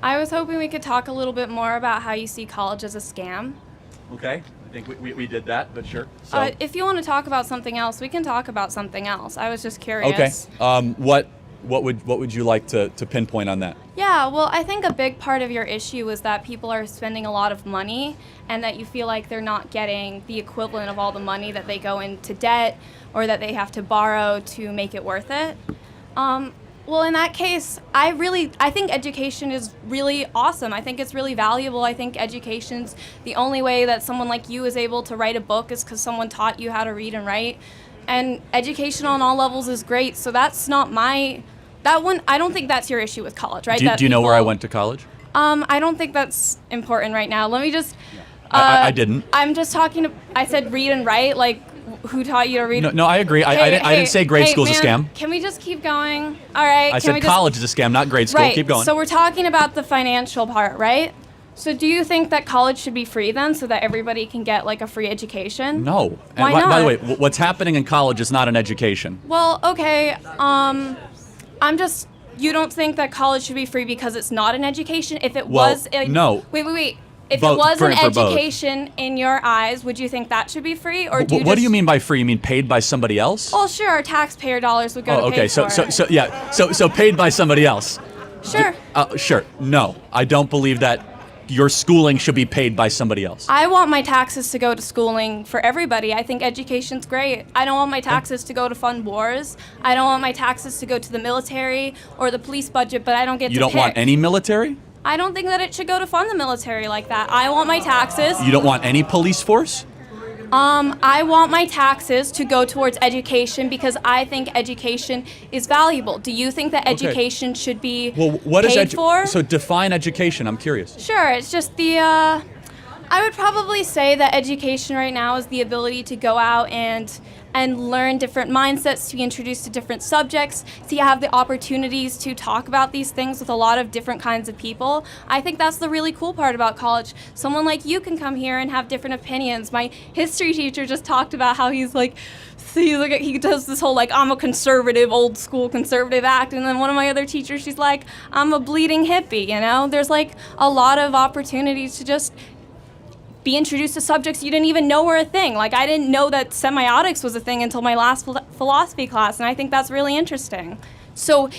I was hoping we could talk a little bit more about how you see college as a scam. Okay, I think we did that, but sure. So. If you want to talk about something else, we can talk about something else. I was just curious. Okay. What would you like to pinpoint on that? Yeah, well, I think a big part of your issue is that people are spending a lot of money and that you feel like they're not getting the equivalent of all the money that they go into debt or that they have to borrow to make it worth it. Well, in that case, I think education is really awesome. I think it's really valuable. I think education's the only way that someone like you is able to write a book is because someone taught you how to read and write. And education on all levels is great. So that's not that one. I don't think that's your issue with college, right? Do you know where I went to college? I don't think that's important right now. Let me just. I didn't. I'm just talking I said read and write, like. Who taught you to read? No, I agree. I didn't say grade school's a scam. Can we just keep going? All right. I said college is a scam, not grade school. Right. Keep going. So we're talking about the financial part, right? So do you think that college should be free then so that everybody can get like a free education? No. Why not? By the way, what's happening in college is not an education. Well, okay. You don't think that college should be free because it's not an education? If it was... No. Wait. If it was an education in your eyes, would you think that should be free, or do you what do you mean by free? You mean paid by somebody else? Well, sure, taxpayer dollars would go to pay for it. So paid by somebody else. Sure. Sure. No, I don't believe that your schooling should be paid by somebody else. I want my taxes to go to schooling for everybody. I think education's great. I don't want my taxes to go to fund wars. I don't want my taxes to go to the military or the police budget, but I don't get to pick. You don't want any military? I don't think that it should go to fund the military like that. I want my taxes. You don't want any police force? I want my taxes to go towards education because I think education is valuable. Do you think that education should be paid for? So define education. I'm curious. Sure. It's just I would probably say that education right now is the ability to go out and learn different mindsets, to be introduced to different subjects, to have the opportunities to talk about these things with a lot of different kinds of people. I think that's the really cool part about college. Someone like you can come here and have different opinions. My history teacher just talked about how he does this whole I'm a conservative, old school conservative act, and then one of my other teachers, she's like, I'm a bleeding hippie, you know? There's a lot of opportunities to just be introduced to subjects you didn't even know were a thing. I didn't know that semiotics was a thing until my last philosophy class, and I think that's really interesting. So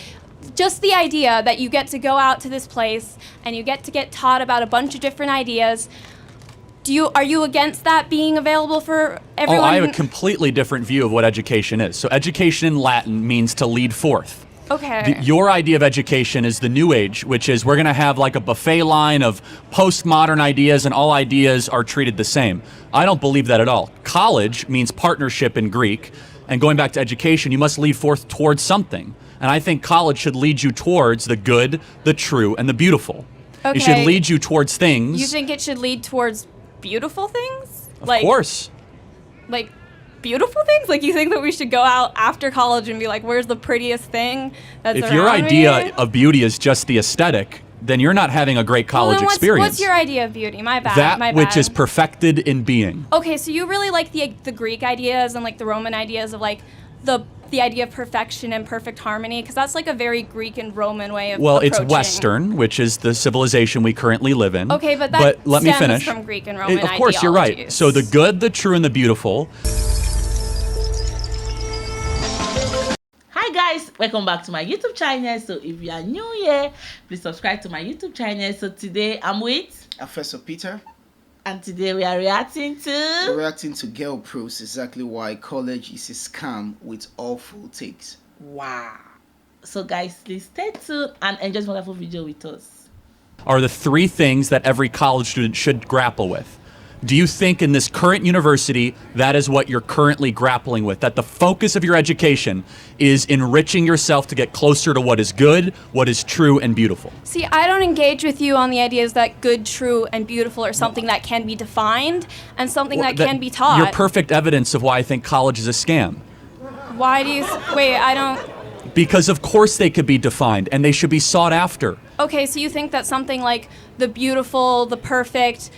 just the idea that you get to go out to this place and you get to get taught about a bunch of different ideas, are you against that being available for everyone? I have a completely different view of what education is. So education in Latin means to lead forth. Okay. Your idea of education is the new age, which is we're going to have a buffet line of postmodern ideas and all ideas are treated the same. I don't believe that at all. College means partnership in Greek, and going back to education, you must lead forth towards something. And I think college should lead you towards the good, the true, and the beautiful. Okay. It should lead you towards things. You think it should lead towards beautiful things? Of course. Beautiful things? You think that we should go out after college and be where's the prettiest thing that's around If your idea me? of beauty is just the aesthetic, then you're not having a great college experience. What's your idea of beauty? My bad. That which is perfected in being. Okay, so you really like the Greek ideas and the Roman ideas of the idea of perfection and perfect harmony, because that's a very Greek and Roman way of approaching. It's Western, which is the civilization we currently live in. Okay, but that let me stems finish. from Greek and Roman Of course, you're right. ideologies. So the good, the true, and the beautiful. Hi guys, welcome back to my YouTube channel. So if you are new here, please subscribe to my YouTube channel. So today I'm with Professor Peter, and today we are reacting to Girl Pro's exactly why college is a scam with awful takes. wow. So guys, please stay tuned and enjoy this wonderful video with us. Are the three things that every college student should grapple with. Do you think in this current university that is what you're currently grappling with? That the focus of your education is enriching yourself to get closer to what is good, what is true and beautiful? See, I don't engage with you on the ideas that good, true, and beautiful are something that can be defined and something that can be taught. You're perfect evidence of why I think college is a scam. Why do you... Wait, I don't... Because of course they could be defined and they should be sought after. Okay, so you think that something like the beautiful, the perfect,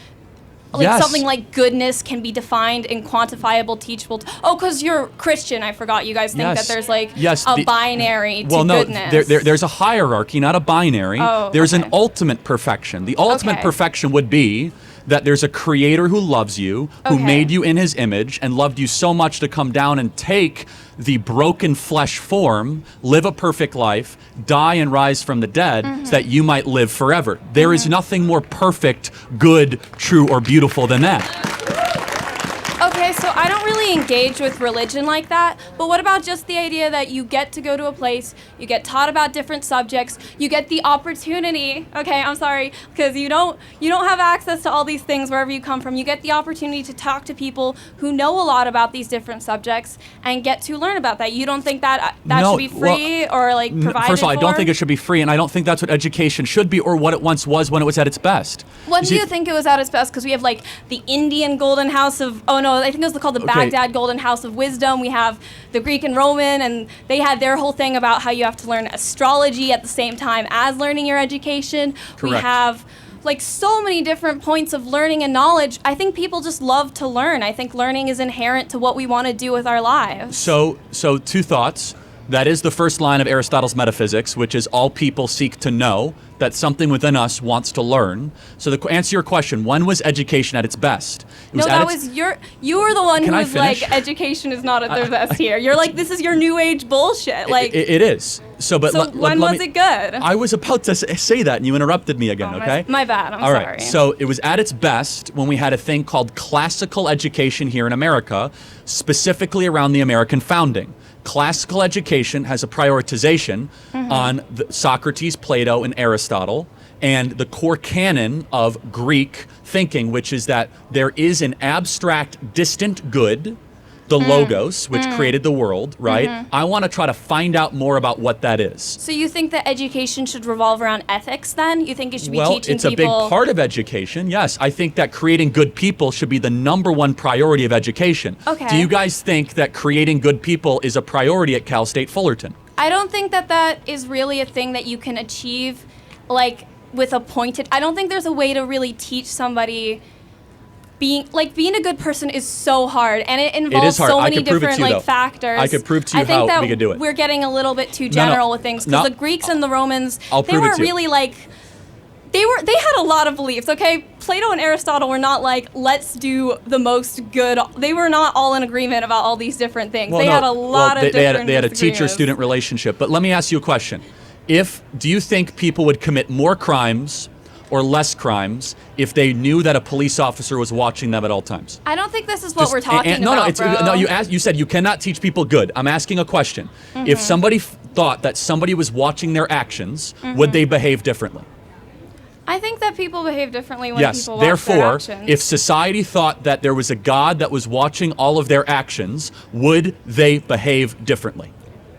like Yes. something like goodness can be defined in quantifiable, teachable. Because you're Christian, I forgot. You guys think Yes. that there's like Yes, a the- binary to Well, no, goodness. there's a hierarchy, not a binary. Oh, There's an okay. ultimate perfection. The ultimate Okay. perfection would be that there's a creator who loves you, who Okay. made you in his image and loved you so much to come down and take the broken flesh form, live a perfect life, die and rise from the dead so that you might live forever. There is nothing more perfect, good, true, or beautiful than that. Okay, so I don't really engage with religion like that, but what about just the idea that you get to go to a place, you get taught about different subjects, you get the opportunity, okay, I'm sorry, because you don't have access to all these things wherever you come from. You get the opportunity to talk to people who know a lot about these different subjects and get to learn about that. You don't think that No, should be free or like provided First of all, I don't for? think it should be free, and I don't think that's what education should be or what it once was when it was at its best. When do see- you think it was at its best? Because we have like the Indian Golden House of, oh no, I think it was called the Okay. Baghdad Golden House of Wisdom. We have the Greek and Roman, and they had their whole thing about how you have to learn astrology at the same time as learning your education. We Correct. have like so many different points of learning and knowledge. I think people just love to learn. I think learning is inherent to what we want to do with our lives. So two thoughts. That is the first line of Aristotle's Metaphysics, which is all people seek to know, that something within us wants to learn. So to answer your question, when was education at its best? It No, at that its- was you were the one Can who I was like, finish? education is not at their best here. You're like, this is your new age bullshit. Like, It is. So, but so let when me- was it good? I was about to say that, and you interrupted me again. Oh, Okay. my bad. I'm All right. sorry. So it was at its best when we had a thing called classical education here in America, specifically around the American founding. Classical education has a prioritization on Socrates, Plato, and Aristotle, and the core canon of Greek thinking, which is that there is an abstract, distant good, the logos, which created the world, right? I want to try to find out more about what that is. So you think that education should revolve around ethics then? You think it should be Well, teaching it's a people... big part of education. Yes, I think that creating good people should be the number one priority of education. Okay. Do you guys think that creating good people is a priority at Cal State Fullerton? I don't think that that is really a thing that you can achieve like with a pointed... I don't think there's a way to really teach somebody... Being a good person is so hard, and it involves hard. so I many could prove it different to you, like though. factors. I could prove to you I think how that we could do it. We're getting a little bit too no. general with things because No. the Greeks and the Romans, I'll they prove it were to you. really like they had a lot of beliefs. Okay, Plato and Aristotle were not like let's do the most good. They were not all in agreement about all these different things. They had a lot of different they had a disagreements. teacher-student relationship. But let me ask you a question: do you think people would commit more crimes or less crimes if they knew that a police officer was watching them at all times? I don't think this is what we're talking no, about, bro. No, you said you cannot teach people good. I'm asking a question. Mm-hmm. If somebody thought that somebody was watching their actions, Mm-hmm. would they behave differently? I think that people behave differently when Yes. people watch their Therefore, actions. if society thought that there was a God that was watching all of their actions, would they behave differently?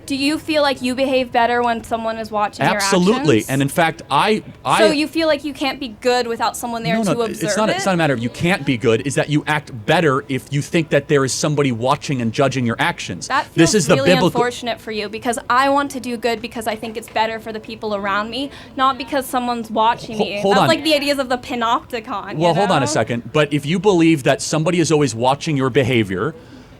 Do you feel like you behave better when someone is watching your Absolutely. actions? And in fact, So you feel like you can't be good without someone there to observe it's not a matter of you can't be good. Is that you act better if you think that there is somebody watching and judging your actions. That feels This is the really biblical. unfortunate for you because I want to do good because I think it's better for the people around me, not because someone's watching me. Hold That's on. like the ideas of the panopticon. Well, you hold on know? a second. But if you believe that somebody is always watching your behavior,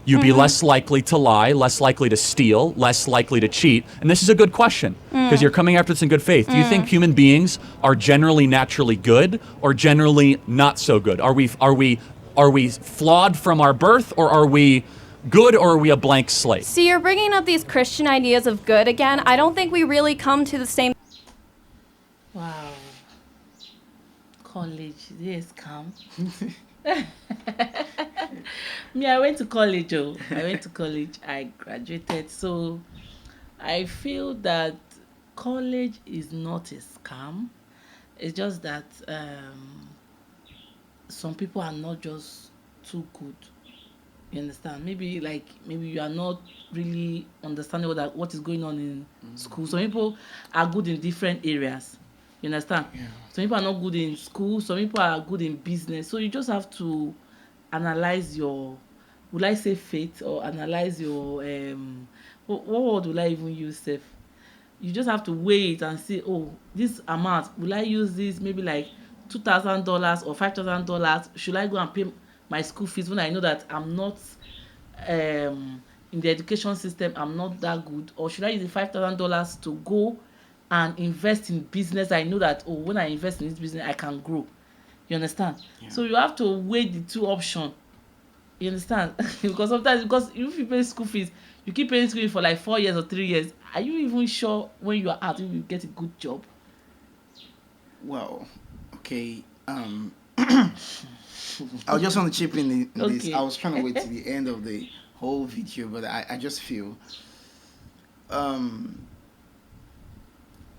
you'd be less likely to lie, less likely to steal, less likely to cheat. And this is a good question because you're coming after this in good faith. Do you think human beings are generally naturally good or generally not so good? Are we flawed from our birth, or are we good, or are we a blank slate? See, you're bringing up these Christian ideas of good again. I don't think we really come to the same. Wow. College, this scam. Me, I went to college. I graduated. So I feel that college is not a scam. It's just that some people are not just too good. You understand? Maybe you are not really understanding what is going on in school. Some people are good in different areas. You understand? Yeah. Some people are not good in school. Some people are good in business. So you just have to analyze your, would I say faith, or analyze your what word will I even use, Seth? You just have to weigh it and say, oh, this amount, will I use this maybe like $2,000 or $5,000, should I go and pay my school fees when I know that I'm not in the education system, I'm not that good? Or should I use the $5,000 to go and invest in business? I know that, oh, when I invest in this business, I can grow. You understand? Yeah. So you have to weigh the two options. You understand? Because sometimes, because if you pay school fees, you keep paying school fees for like 4 years or 3 years, are you even sure when you are out, you will get a good job? Well, okay. I just want to chip in this. I was trying to wait to the end of the whole video, but I just feel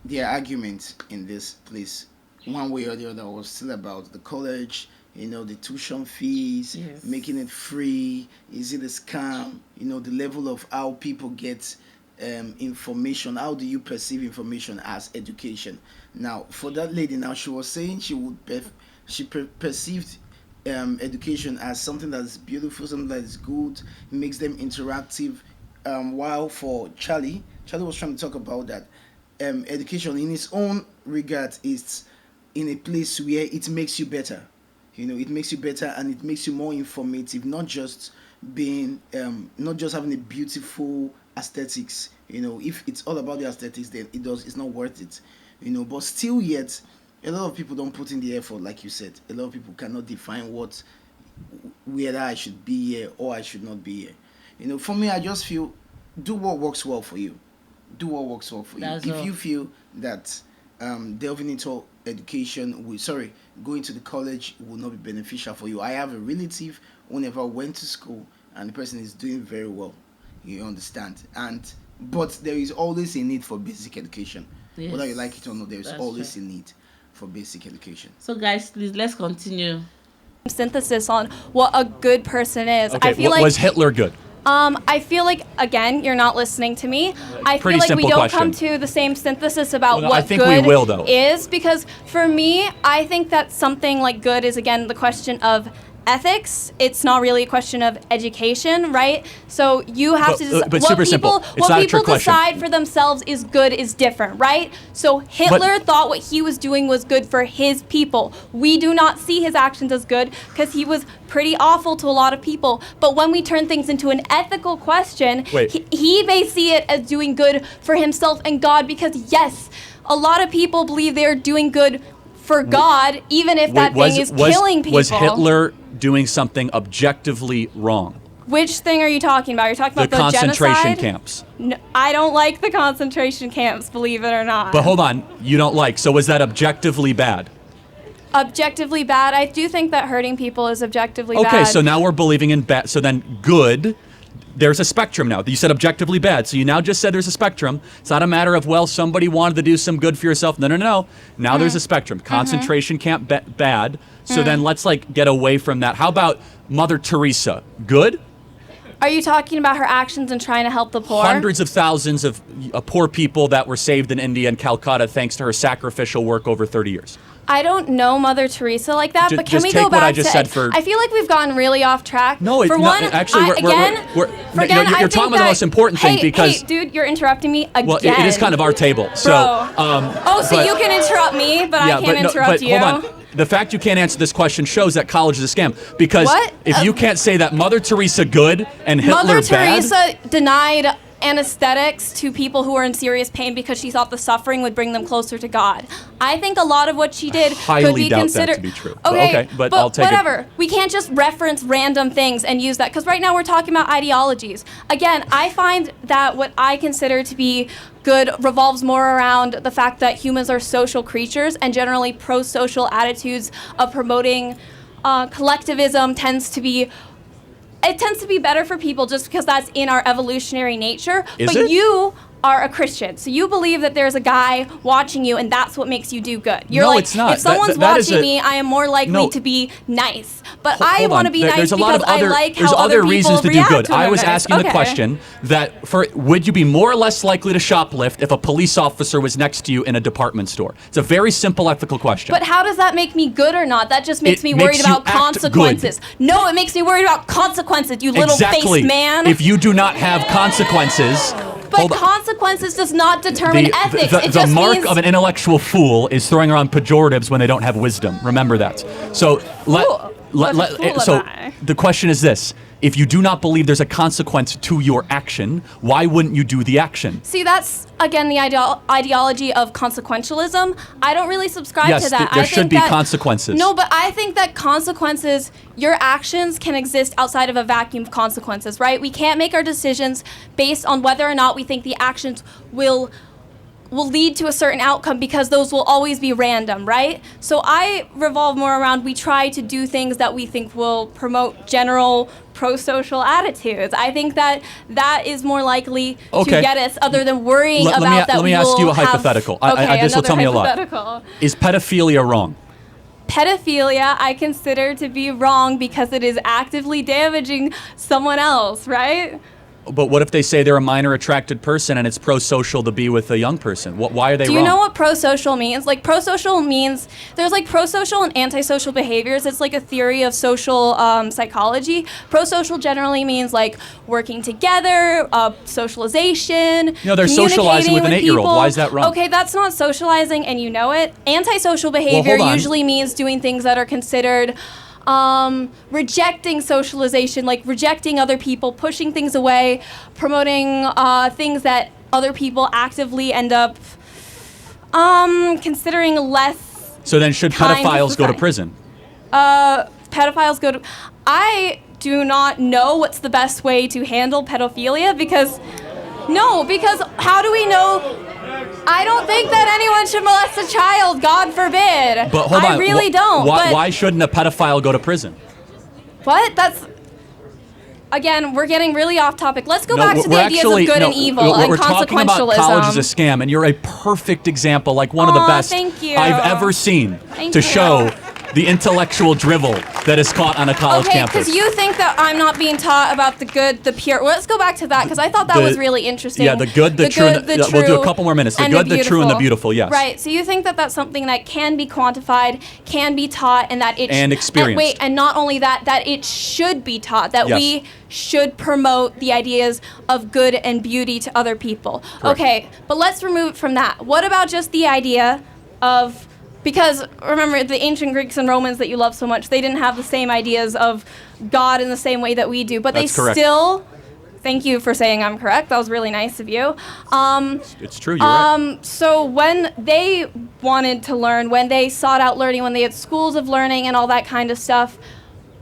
the argument in this place, one way or the other, was still about the college, the tuition fees, yes, making it free. Is it a scam? The level of how people get information. How do you perceive information as education? Now, for that lady, now she was saying she perceived education as something that is beautiful, something that is good, makes them interactive. While for Charlie was trying to talk about that education in its own regard is in a place where it makes you better. It makes you better and it makes you more informative, not just having a beautiful aesthetics. If it's all about the aesthetics, then it's not worth it. But still yet, a lot of people don't put in the effort, like you said. A lot of people cannot define whether I should be here or I should not be here. For me, I just feel, do what works well for you. Do what works well for you. If you feel that delving into education, going to the college will not be beneficial for you. I have a relative who never went to school, and the person is doing very well. You understand? But there is always a need for basic education. Yes. Whether you like it or not, there is always a need for basic education. So guys, please, let's continue. Synthesis on what a good person is. Okay, I feel was Hitler good? I feel like, again, you're not listening to me. I feel like we don't come to the same synthesis about what good is, because for me, I think that something like good is, again, the question of ethics. It's not really a question of education, right? So you have to decide what people decide for themselves is good is different, right? So Hitler thought what he was doing was good for his people. We do not see his actions as good because he was pretty awful to a lot of people. But when we turn things into an ethical question, he may see it as doing good for himself and God, because yes, a lot of people believe they're doing good for God, even if that thing is killing people. Was Hitler doing something objectively wrong? Which thing are you talking about? You're talking about the concentration camps. No, I don't like the concentration camps, believe it or not. But hold on, you don't like. So was that objectively bad? Objectively bad? I do think that hurting people is objectively bad. Okay, so now we're believing in bad. So then good, there's a spectrum now. You said objectively bad. So you now just said there's a spectrum. It's not a matter of, well, somebody wanted to do some good for yourself. No. Now there's a spectrum. Concentration camp, bad. So then let's get away from that. How about Mother Teresa? Good? Are you talking about her actions in trying to help the poor? Hundreds of thousands of poor people that were saved in India and Calcutta thanks to her sacrificial work over 30 years. I don't know Mother Teresa like that, but can we go back to it? I feel like we've gotten really off track. No, you're talking about the most important thing because... Hey, dude, you're interrupting me again. Well, it is kind of our table. So, so you can interrupt me, but I can't interrupt you. Hold on. The fact you can't answer this question shows that college is a scam. Because if you can't say that Mother Teresa good and Hitler bad... Mother Teresa denied anesthetics to people who were in serious pain because she thought the suffering would bring them closer to God. I think a lot of what she did could be considered... that to be true. Okay, but I'll take whatever. We can't just reference random things and use that, because right now we're talking about ideologies. Again, I find that what I consider to be good revolves more around the fact that humans are social creatures, and generally pro-social attitudes of promoting collectivism tends to be better for people just because that's in our evolutionary nature. You are a Christian, so you believe that there's a guy watching you, and that's what makes you do good. You're like, it's not. If someone's watching me, I am more likely to be nice. But I want to be nice because I like how other reasons to do good. I was asking the question that would you be more or less likely to shoplift if a police officer was next to you in a department store? It's a very simple ethical question. But how does that make me good or not? That just makes me worried about consequences. No, it makes me worried about consequences, you little faced man. If you do not have consequences, Hold on. consequences does not determine ethics. It The just mark means of an intellectual fool is throwing around pejoratives when they don't have wisdom. Remember that. So What a fool so am I? the question is this: if you do not believe there's a consequence to your action, why wouldn't you do the action? See, that's again the ideology of consequentialism. I don't really subscribe Yes, to that. there I should think be that, consequences. No, but I think that consequences, your actions can exist outside of a vacuum of consequences, right? We can't make our decisions based on whether or not we think the actions will lead to a certain outcome, because those will always be random, right? So I revolve more around, we try to do things that we think will promote general pro-social attitudes. I think that that is more likely to get us, other than worrying about that. Let me ask you a hypothetical. This will tell me a lot. Is pedophilia wrong? Pedophilia I consider to be wrong because it is actively damaging someone else, right? But what if they say they're a minor attracted person and it's pro-social to be with a young person? Why are they wrong? Do you know what pro-social means? Like, pro-social means, there's like pro-social and antisocial behaviors. It's like a theory of social psychology. Pro-social generally means like working together, socialization. No, they're socializing with an 8-year-old. Why is that wrong? Okay, that's not socializing, and you know it. Antisocial behavior hold on. usually means doing things that are considered rejecting socialization, like rejecting other people, pushing things away, promoting things that other people actively end up considering less. So then should pedophiles go to prison? Pedophiles go to... I do not know what's the best way to handle pedophilia, because... No, because how do we know... I don't think that anyone should molest a child, God forbid. But hold on. I really don't. Why shouldn't a pedophile go to prison? What? That's... Again, we're getting really off topic. Let's go back to the ideas of good and evil and we're talking about consequentialism. college as a scam, and you're a perfect example, like one of the best thank you. I've ever seen Thank to you. show the intellectual drivel that is caught on a college Okay, campus. because you think that I'm not being taught about the good, the pure. Well, let's go back to that, because I thought that was really interesting. Yeah, the good, the true, and the we'll do a couple more minutes. The and good, the true, and the beautiful, yes. Right, so you think that that's something that can be quantified, can be taught, and that it... And experienced. And not only that, that it should be taught, that Yes. we should promote the ideas of good and beauty to other people. Correct. Okay, but let's remove it from that. What about just the idea of... Because remember, the ancient Greeks and Romans that you love so much, they didn't have the same ideas of God in the same way that we do. But That's they correct. still... Thank you for saying I'm correct. That was really nice of you. It's true, you're right. So when they wanted to learn, when they sought out learning, when they had schools of learning and all that kind of stuff,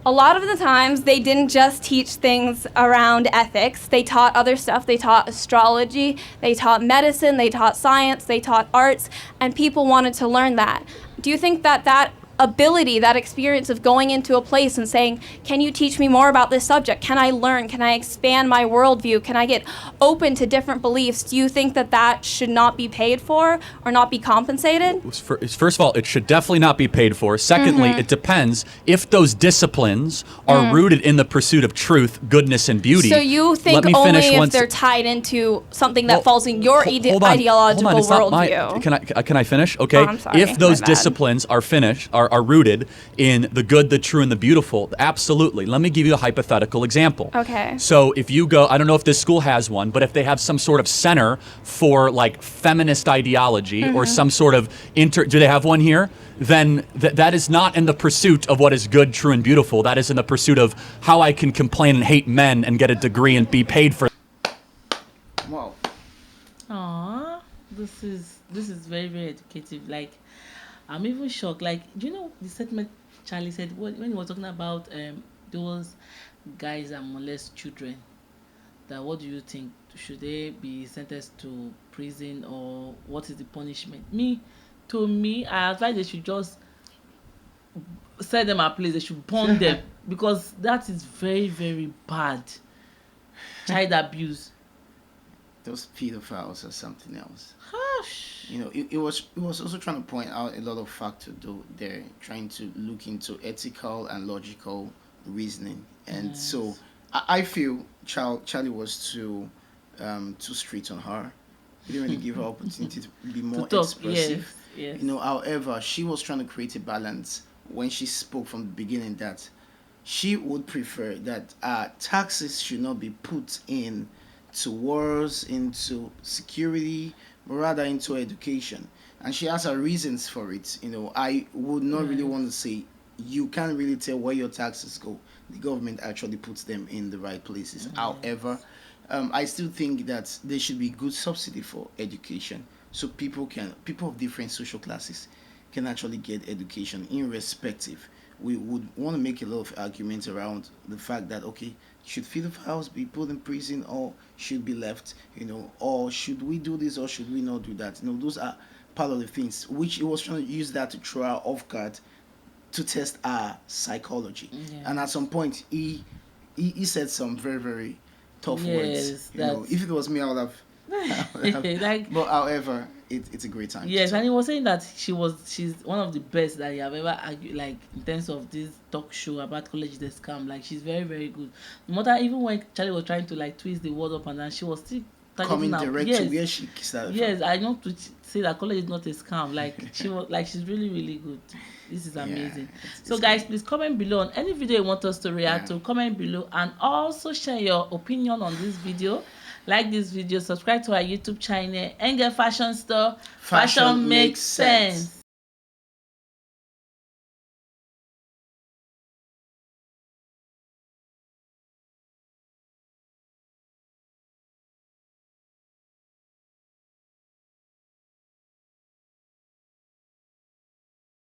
a lot of the times they didn't just teach things around ethics. They taught other stuff. They taught astrology, they taught medicine, they taught science, they taught arts, and people wanted to learn that. Do you think that that ability, that experience of going into a place and saying, can you teach me more about this subject? Can I learn? Can I expand my worldview? Can I get open to different beliefs? Do you think that that should not be paid for or not be compensated? First of all, it should definitely not be paid for. Secondly, Mm-hmm. it depends if those disciplines are rooted in the pursuit of truth, goodness, and beauty. So you think only if they're tied into something that falls in your ideological worldview? Can I finish? Okay. Oh, I'm sorry. If those My bad. disciplines are rooted in the good, the true, and the beautiful, absolutely. Let me give you a hypothetical example. Okay. So if you go, I don't know if this school has one, but if they have some sort of center for like feminist ideology or some sort of do they have one here? Then that is not in the pursuit of what is good, true, and beautiful. That is in the pursuit of how I can complain and hate men and get a degree and be paid for. Wow. Aww, this is very, very educative. Like, I'm even shocked. Like, do you know the statement Charlie said when he was talking about those guys that molest children? That what do you think? Should they be sentenced to prison, or what is the punishment? To me, I advise they should just set them at place. They should burn them, because that is very, very bad. Child abuse. Those pedophiles are something else. Gosh. You know, it was also trying to point out a lot of factors though. They're trying to look into ethical and logical reasoning, and Yes. so I feel Charlie was too strict on her. He didn't really give her opportunity to be more talk, expressive. yes. You know, however, she was trying to create a balance when she spoke from the beginning that she would prefer that taxes should not be put in to wars, into security, but rather into education. And she has her reasons for it. I would not really want to say you can't really tell where your taxes go. The government actually puts them in the right places. However, I still think that there should be good subsidy for education, so people of different social classes can actually get education irrespective. We would want to make a lot of arguments around the fact that, okay, should pedophiles be put in prison or should be left, or should we do this or should we not do that? Those are part of the things which he was trying to use that to throw her off guard, to test our psychology. And at some point he said some very, very tough words. If it was me, I would have like, but however, it's a great time. Yes, and he was saying that she's one of the best that you have ever argued, like in terms of this talk show about college the scam. Like, she's very, very good. No matter, even when Charlie was trying to like twist the word up and down, she was still coming direct to where she started. Yes, I know to say that college is not a scam. Like, she's really, really good. This is amazing. So guys, please comment below on any video you want us to react to. Comment below and also share your opinion on this video. Like this video, subscribe to our YouTube channel, Ngal Fashion Store. Fashion makes sense.